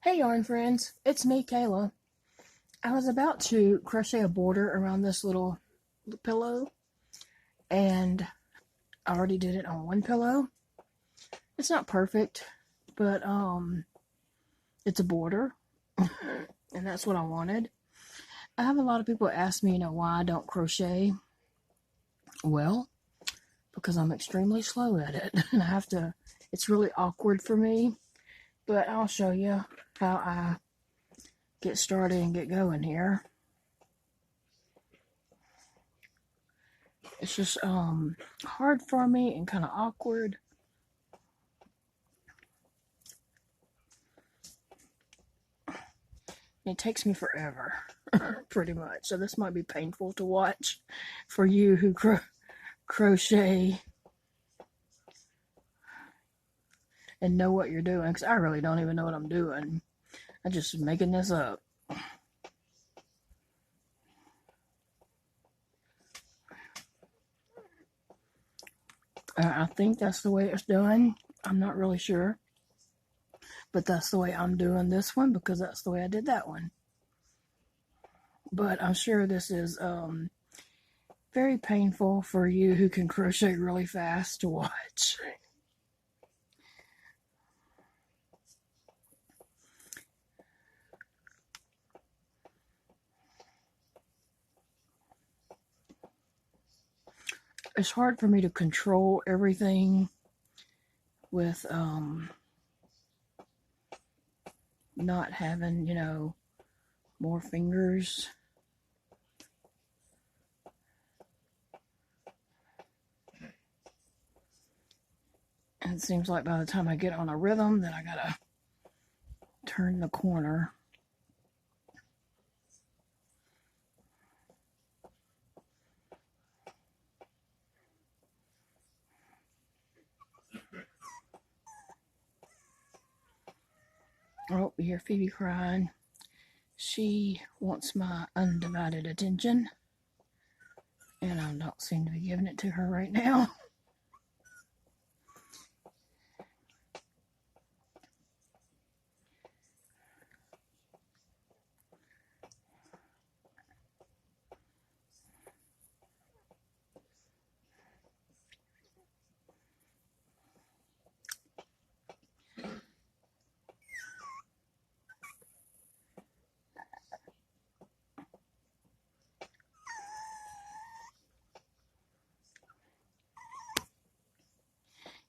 Hey yarn friends, it's me Kayla. I was about to crochet a border around this little pillow and I already did it on one pillow. It's not perfect, but it's a border and that's what I wanted. I have a lot of people ask me, why I don't crochet. Well, because I'm extremely slow at it and it's really awkward for me, but I'll show you how I get started and get going here. It's just hard for me and kind of awkward. It takes me forever, pretty much. So this might be painful to watch for you who crochet and know what you're doing, because I really don't even know what I'm doing. I'm just making this up. I think that's the way it's done. I'm not really sure. But that's the way I'm doing this one because that's the way I did that one. But I'm sure this is very painful for you who can crochet really fast to watch. It's hard for me to control everything with not having, more fingers. And it seems like by the time I get on a rhythm, then I gotta turn the corner. Oh, you hear Phoebe crying. She wants my undivided attention, and I don't seem to be giving it to her right now.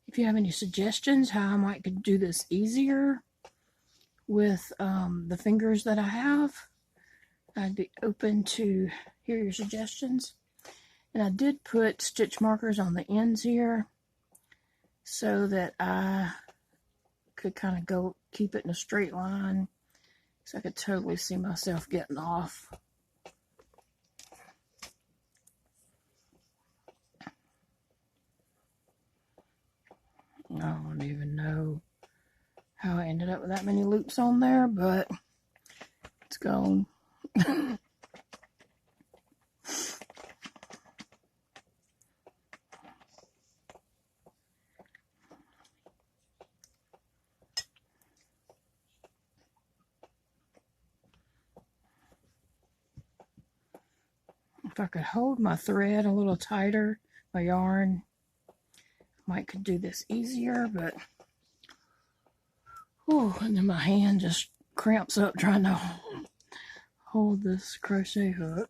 If you have any suggestions how I might could do this easier with the fingers that I have, I'd be open to hear your suggestions. And I did put stitch markers on the ends here so that I could kind of keep it in a straight line, so I could totally see myself getting off. I don't even know how I ended up with that many loops on there, but it's gone. If I could hold my thread a little tighter, my yarn, I could do this easier, but and then my hand just cramps up trying to hold this crochet hook.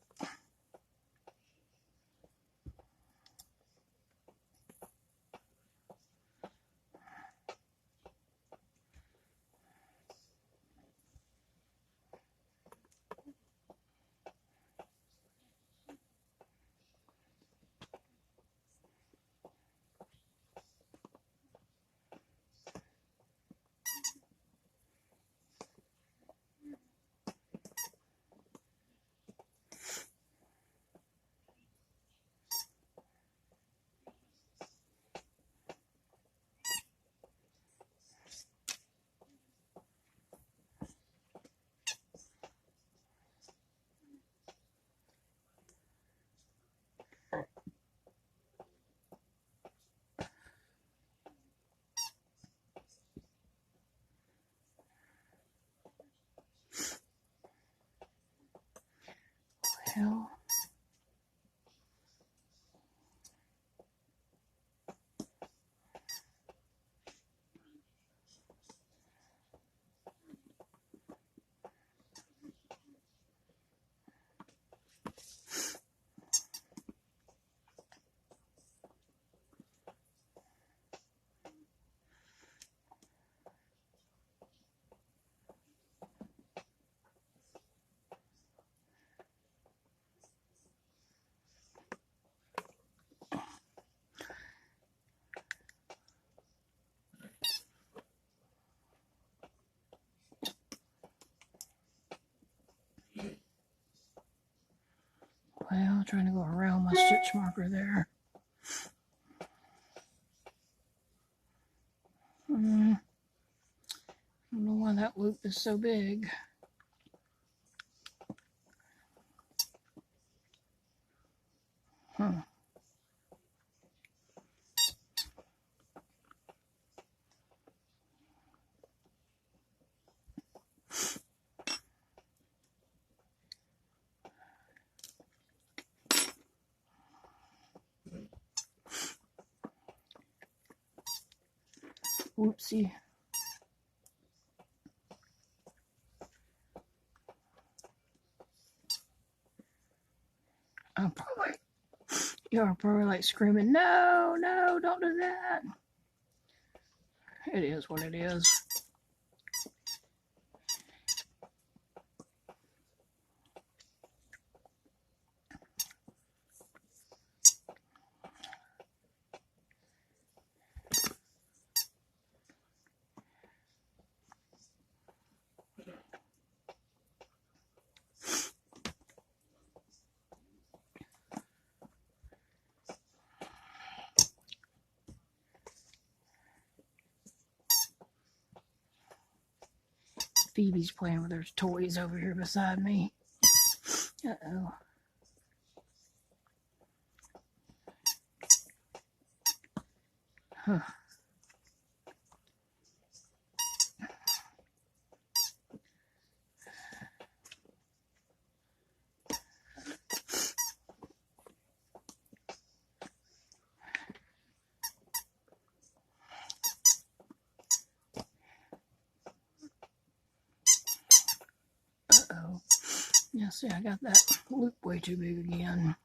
I'm trying to go around my stitch marker there. I don't know why that loop is so big. Huh. Whoopsie. You're probably like screaming, no, no, don't do that. It is what it is. Phoebe's playing with her toys over here beside me. Uh-oh. Huh. Uh-oh. Yeah, see, I got that loop way too big again.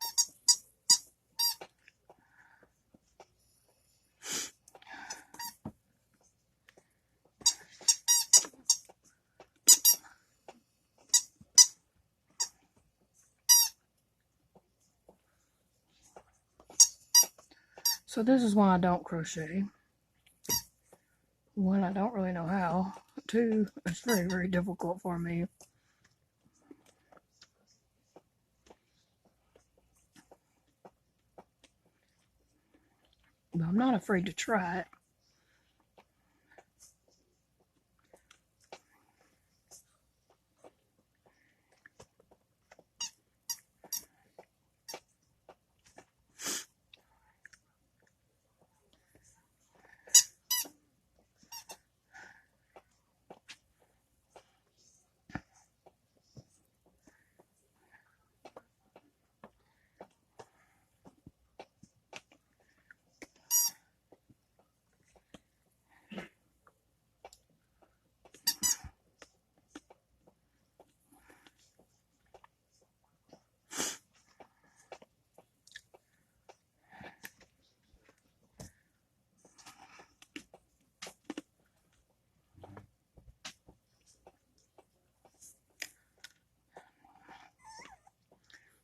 So this is why I don't crochet. One, I don't really know how. Two, it's very, very difficult for me. But I'm not afraid to try it.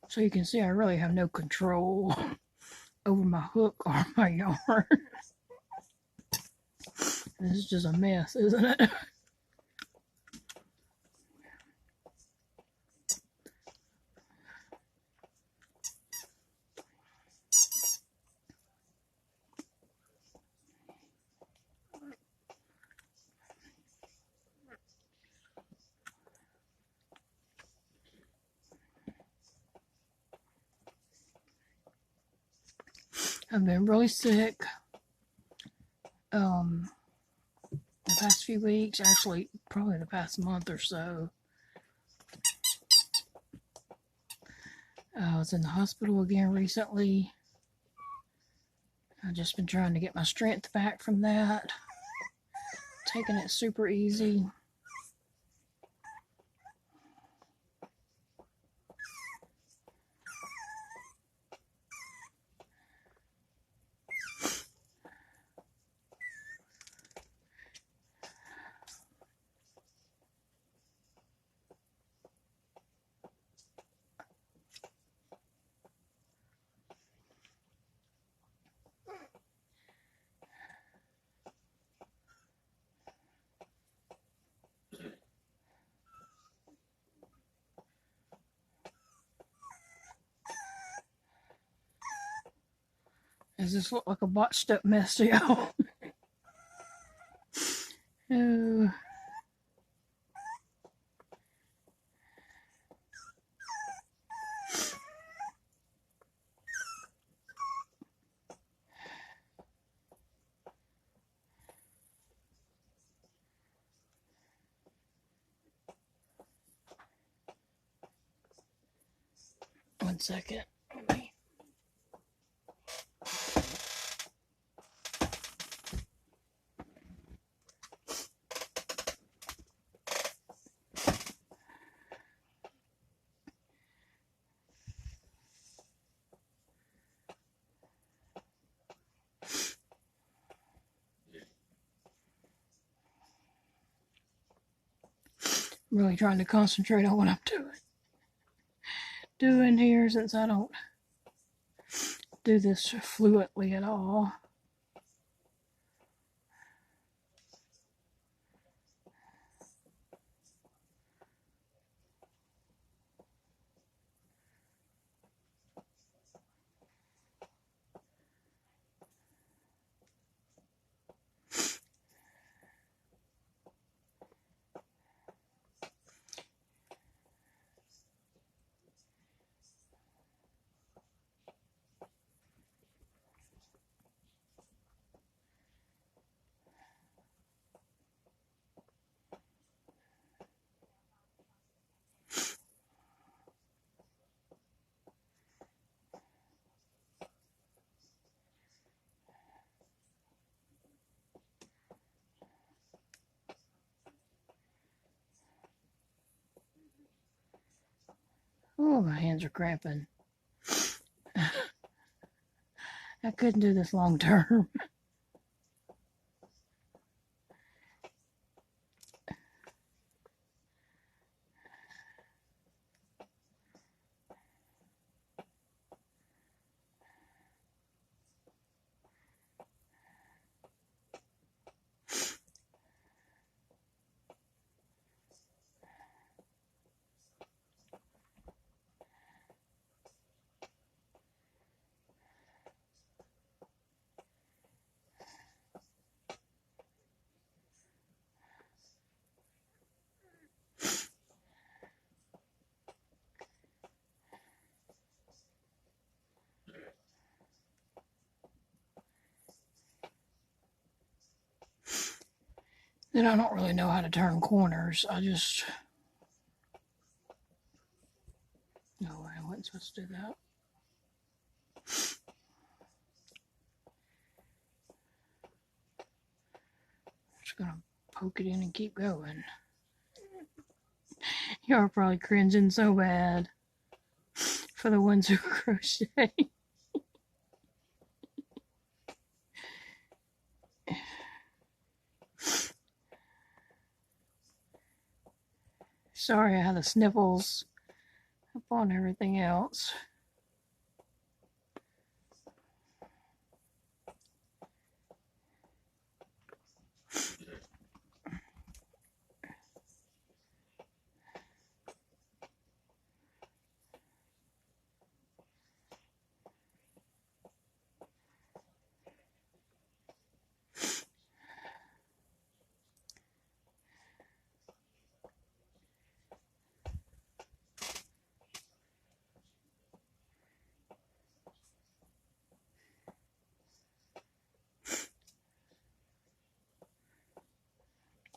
So you can see I really have no control over my hook or my yarn. This is just a mess, isn't it? I've been really sick the past few weeks, actually probably the past month or so. I was in the hospital again recently. I've just been trying to get my strength back from that. Taking it super easy. Does this look like a botched up mess to y'all? Oh. One second. Let me. I'm really trying to concentrate on what I'm doing here, since I don't do this fluently at all. Oh, my hands are cramping. I couldn't do this long term. Then I don't really know how to turn corners. I just... No, I wasn't supposed to do that. Just gonna poke it in and keep going. Y'all are probably cringing so bad for the ones who crochet. Sorry I had the sniffles up on everything else.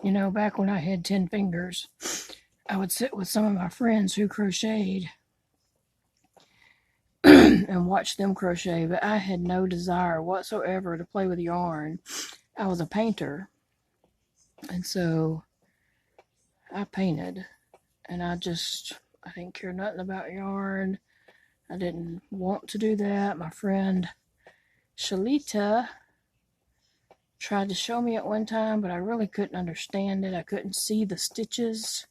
You know, back when I had 10 fingers, I would sit with some of my friends who crocheted and watch them crochet, but I had no desire whatsoever to play with yarn. I was a painter, and so I painted, and I didn't care nothing about yarn. I didn't want to do that. My friend Shalita tried to show me at one time, but I really couldn't understand it. I couldn't see the stitches.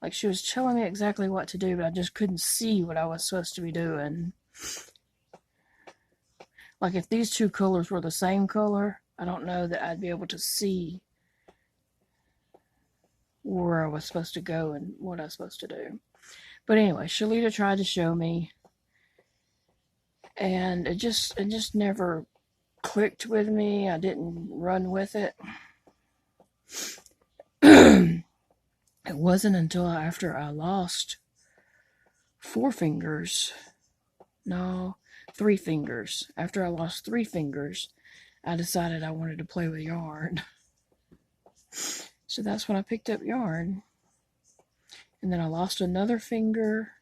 Like, she was telling me exactly what to do, but I just couldn't see what I was supposed to be doing. Like, if these two colors were the same color, I don't know that I'd be able to see where I was supposed to go and what I was supposed to do. But anyway, Shalita tried to show me, and it just never clicked with me. I didn't run with it. It wasn't until after I lost 4 fingers. No, 3 fingers. After I lost 3 fingers, I decided I wanted to play with yarn. So that's when I picked up yarn. And then I lost another finger.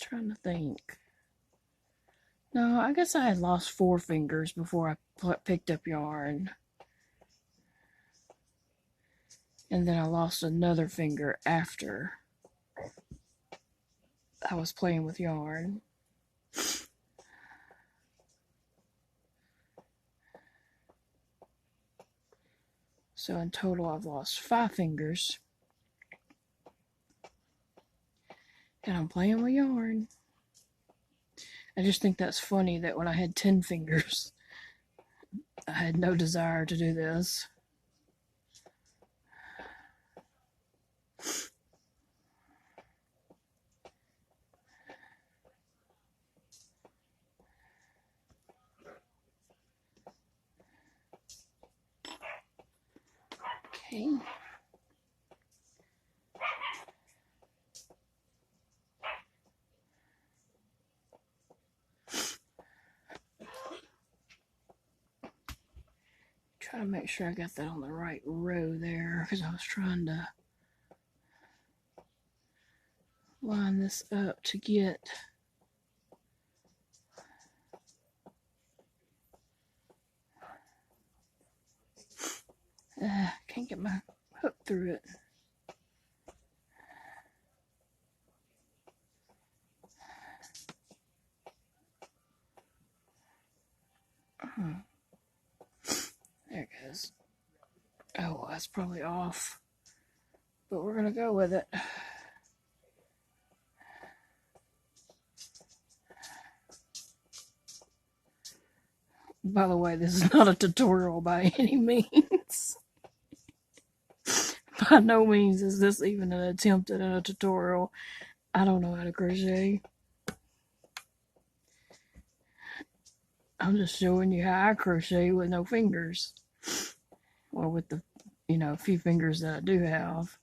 Trying to think. No, I guess I had lost 4 fingers before I picked up yarn. And then I lost another finger after I was playing with yarn. So in total, I've lost 5 fingers. And I'm playing with yarn. I just think that's funny that when I had 10 fingers, I had no desire to do this. Okay. Try to make sure I got that on the right row there, because I was trying to line this up to get can't get my hook through it. There it goes. Oh, that's probably off, but we're gonna go with it. By the way, this is not a tutorial by any means. By no means is this even an attempt at a tutorial. I don't know how to crochet. I'm just showing you how I crochet with no fingers. Or with the, few fingers that I do have.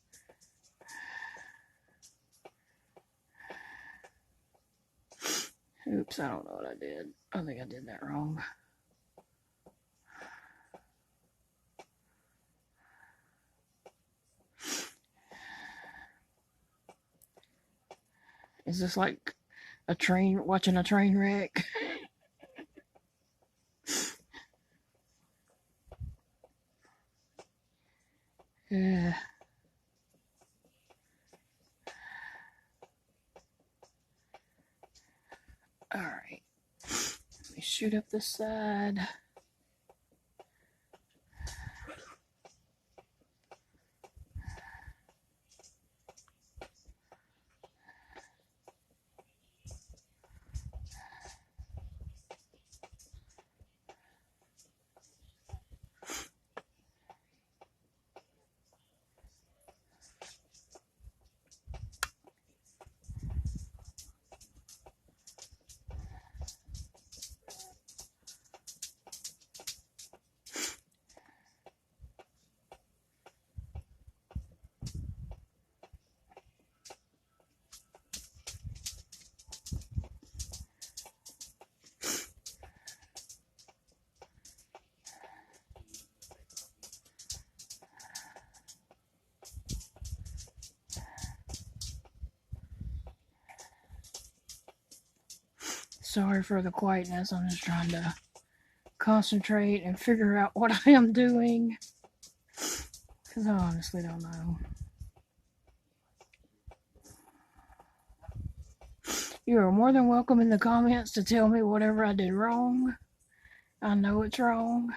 Oops, I don't know what I did. I think I did that wrong. Is this like a train, watching a train wreck? Yeah. All right. Let me shoot up this side. Sorry for the quietness. I'm just trying to concentrate and figure out what I am doing, because I honestly don't know. You are more than welcome in the comments to tell me whatever I did wrong. I know it's wrong,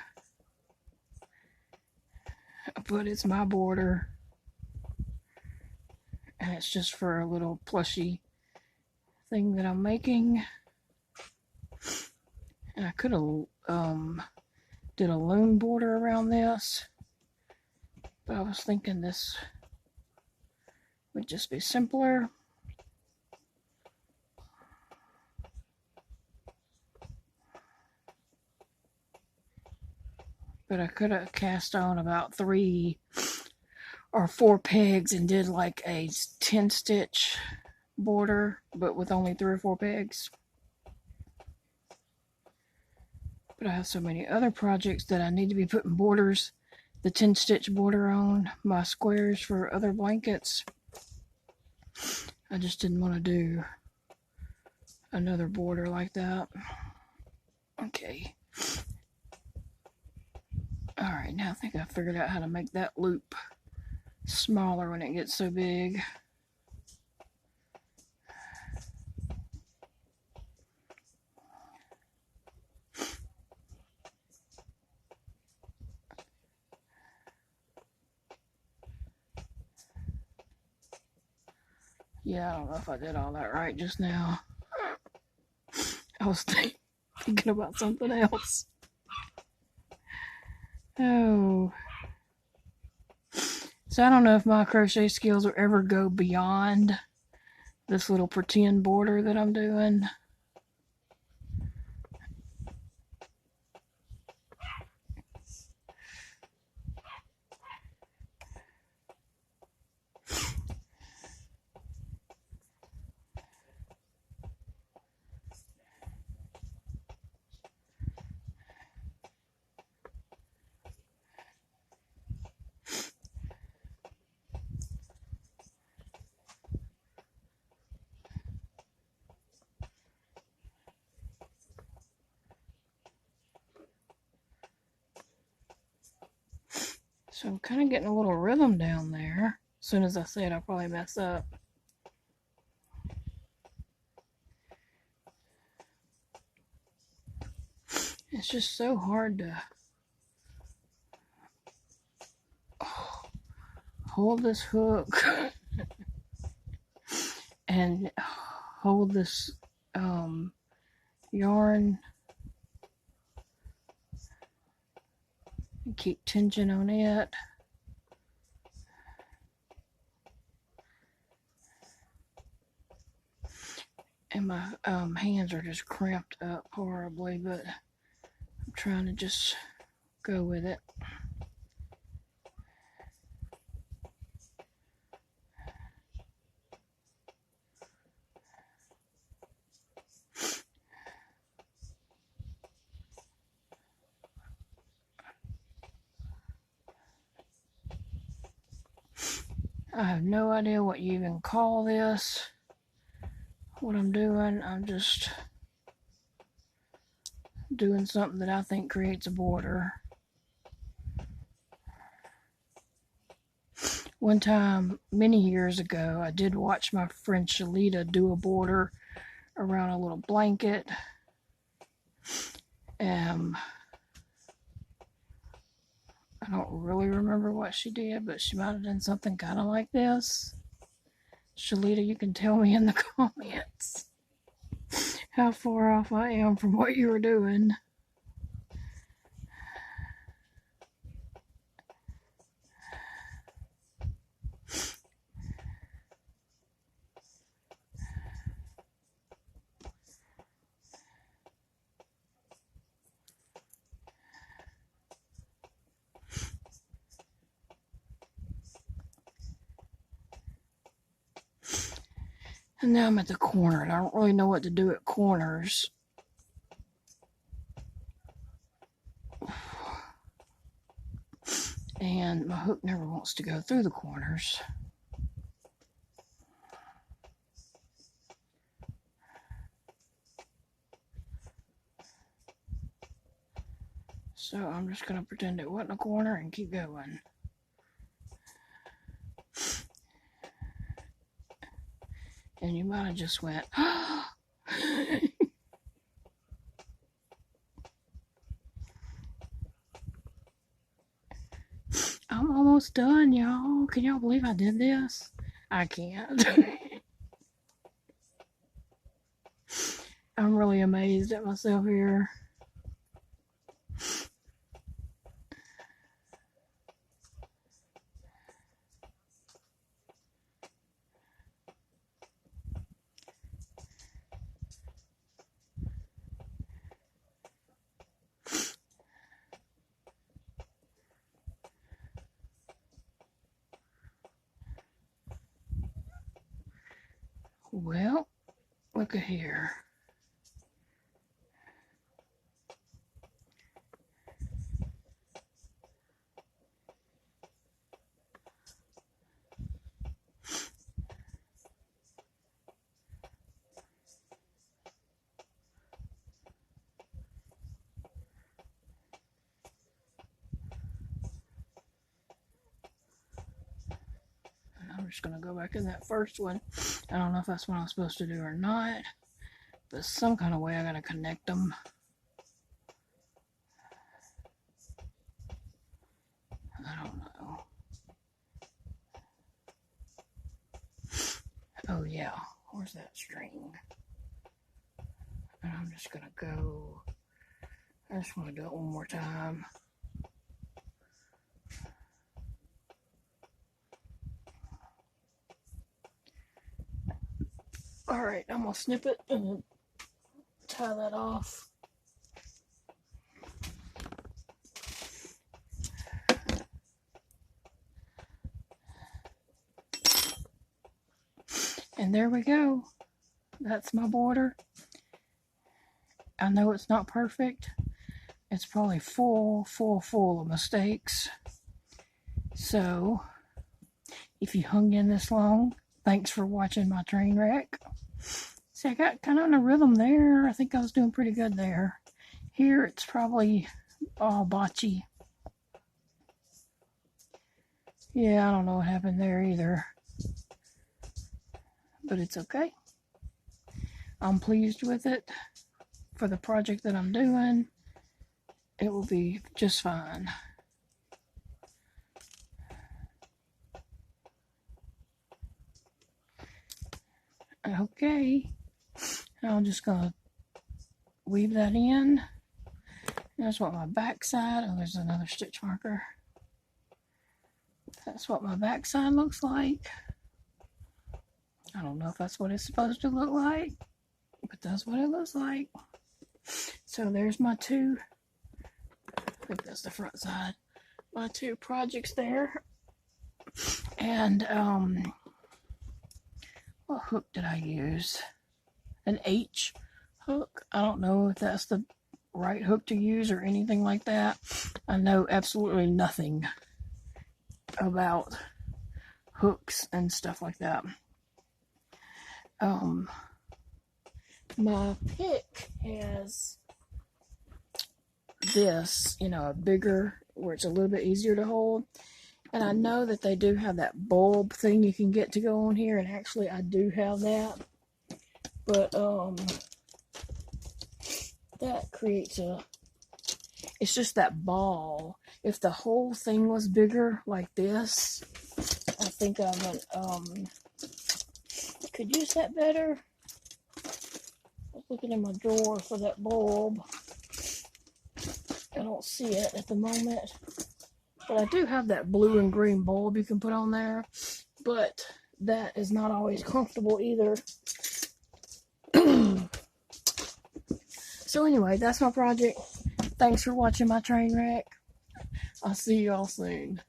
but it's my border, and it's just for a little plushy thing that I'm making. And I could have did a loom border around this, but I was thinking this would just be simpler. but I could have cast on about 3 or 4 pegs and did like a 10 stitch border, but with only 3 or 4 pegs. But I have so many other projects that I need to be putting borders, the 10 stitch border on my squares for other blankets. I just didn't want to do another border like that. Okay. Alright, now I think I figured out how to make that loop smaller when it gets so big. Yeah, I don't know if I did all that right just now. I was thinking about something else. Oh. So I don't know if my crochet skills will ever go beyond this little pretend border that I'm doing. So I'm kind of getting a little rhythm down there. As soon as I say it, I'll probably mess up. It's just so hard to hold this hook and hold this yarn and keep tension on it. And my hands are just cramped up horribly, but I'm trying to just go with it. I have no idea what you even call this, what I'm doing. I'm just doing something that I think creates a border. One time, many years ago, I did watch my friend Shalita do a border around a little blanket. I don't really remember what she did, but she might have done something kind of like this. Shalita, you can tell me in the comments how far off I am from what you were doing. And now I'm at the corner, and I don't really know what to do at corners. And my hook never wants to go through the corners. So I'm just going to pretend it wasn't a corner and keep going. And you might have just went, I'm almost done, y'all. Can y'all believe I did this? I can't. I'm really amazed at myself here. Well, look at here. I'm just going to go back in that first one. I don't know if that's what I'm supposed to do or not, but some kind of way I got to connect them. I don't know. Oh yeah, where's that string? And I'm just going to go, I just want to do it one more time. Alright, I'm going to snip it and tie that off. And there we go. That's my border. I know it's not perfect. It's probably full of mistakes. So, if you hung in this long, thanks for watching my train wreck. See, I got kind of in a rhythm there. I think I was doing pretty good there. Here, it's probably all botchy. Yeah, I don't know what happened there either. But it's okay. I'm pleased with it. For the project that I'm doing, it will be just fine. Okay, I'm just gonna weave that in. That's what my back side, oh, there's another stitch marker. That's what my back side looks like. I don't know if that's what it's supposed to look like, but that's what it looks like. So there's my two, I think that's the front side, my two projects there. And what hook did I use? An H hook. I don't know if that's the right hook to use or anything like that. I know absolutely nothing about hooks and stuff like that. My pick has this, you know, a bigger, where it's a little bit easier to hold. And I know that they do have that bulb thing you can get to go on here, and actually I do have that. But that creates it's just that ball. If the whole thing was bigger like this, I think I would could use that better. I was looking in my drawer for that bulb. I don't see it at the moment. But I do have that blue and green bulb you can put on there. But that is not always comfortable either. So anyway, that's my project. Thanks for watching my train wreck. I'll see you all soon.